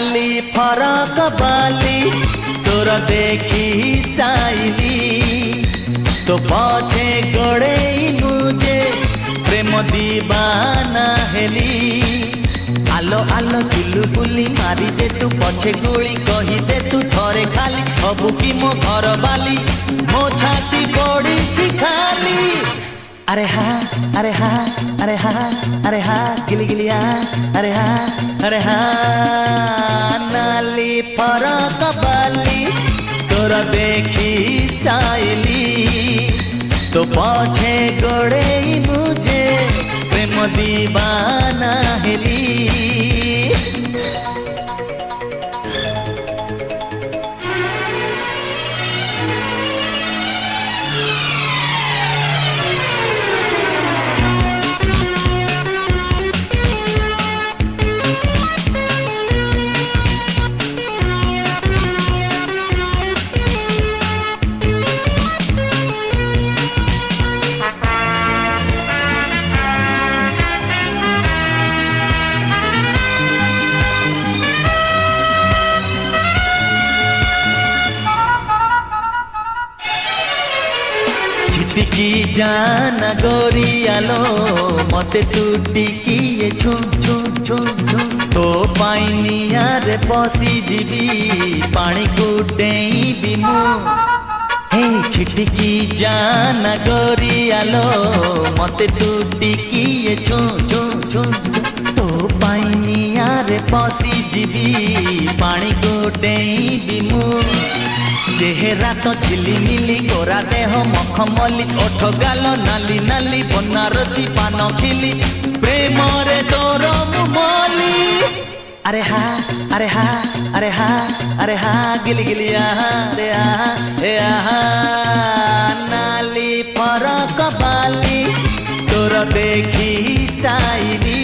नाली फरक बाली तोर देखी स्टाइली तो पछे गड़े मुझे प्रेम दीवाना हेली आलो आलो चुलु बुली मारी दे तू पछे गुली कही दे तू थरे खाली हबु की मो घर बाली मो छाती पड़ी खाली अरे हाँ अरे हाँ अरे हाँ अरे हाँ गिली गिलिया अरे हाँ नाली फरक बाली तोर देखी स्टाइली तो पछे गड़े मुझे प्रेम दीवाना हेली टिकी जाना गोरियालो मते तू टिकी छू छू छू छू तो पाइनिया रे पसी जीवी पानी को डेईबी मु हे छिटिकी जाना गोरियालो मते तू टिकी छू छू छू तो पाइनिया रे पसी जीवी पानी को डेईबी मु चेहरा तो झिली मिली गोरा देह मखमली ओठ गाल नाली नाली बनारसी पान खिली प्रेम रे तोर मुमली अरे हाँ अरे हाँ अरे हाँ अरे हाँ गिली गिलिया रे नाली फरक बाली तोर देखी स्टाइली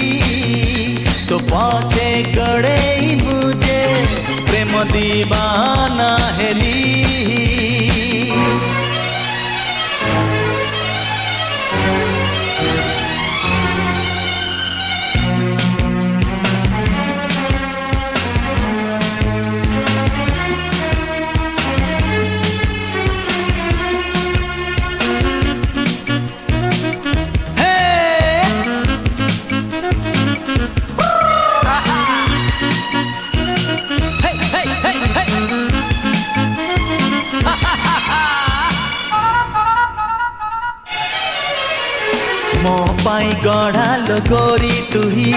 तो पछे गड़े मुझे प्रेम दीवाना हेली मो पाई गढ़ालो गोरी तुही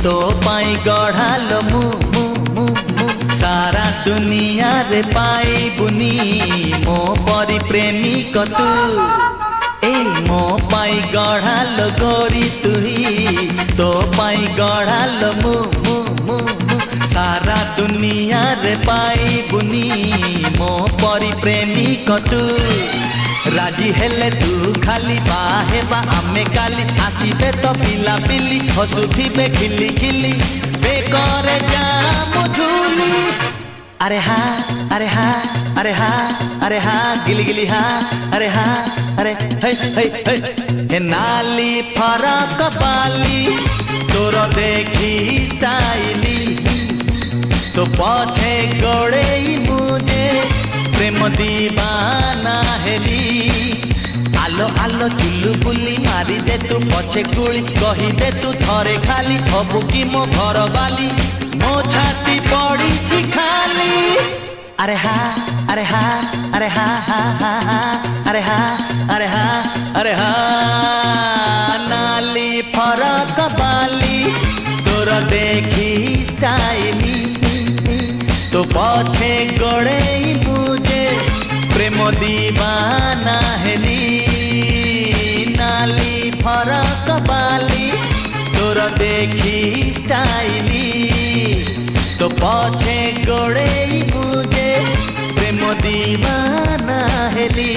तो पाई गढ़ालो मु मु मु मु सारा दुनिया रे पाई बुनी मो परी प्रेमिक तू ए मो पाई गढ़ालो गोरी तुही तो पाई गढ़ालो मु मु मु मु सारा दुनिया रे पाई बुनी मो परी प्रेमिक तू राजी हेले तू खाली बाहे बा आमे काली आसीबे तो पिला पिली हसुथिबे खिली खिली बेकरे जा मुझुली अरे हाँ अरे हाँ अरे हाँ अरे हाँ गिली गिली हाँ अरे हाँ अरे हे नाली फरक बाली तोर देखी स्टाइली तो पछे गड़े मुझे प्रेम दीवाना हेली आलो आलो चुलु बुली मारी दे तू पछे गुली कही दे तू थरे खाली हबु की मो घर बाली मो छाती पड़ी खाली अरे हाँ अरे हाँ अरे हाँ हाँ हाँ हाँ अरे हाँ अरे हाँ अरे हाँ नाली फरक बाली तोर देखी स्टाइली तो पछे गड़े मुझे प्रेम दीवाना हेली नाली फरक बाली तोर देखी स्टाइली तो पछे गड़े मुझे प्रेम दीवाना हेली।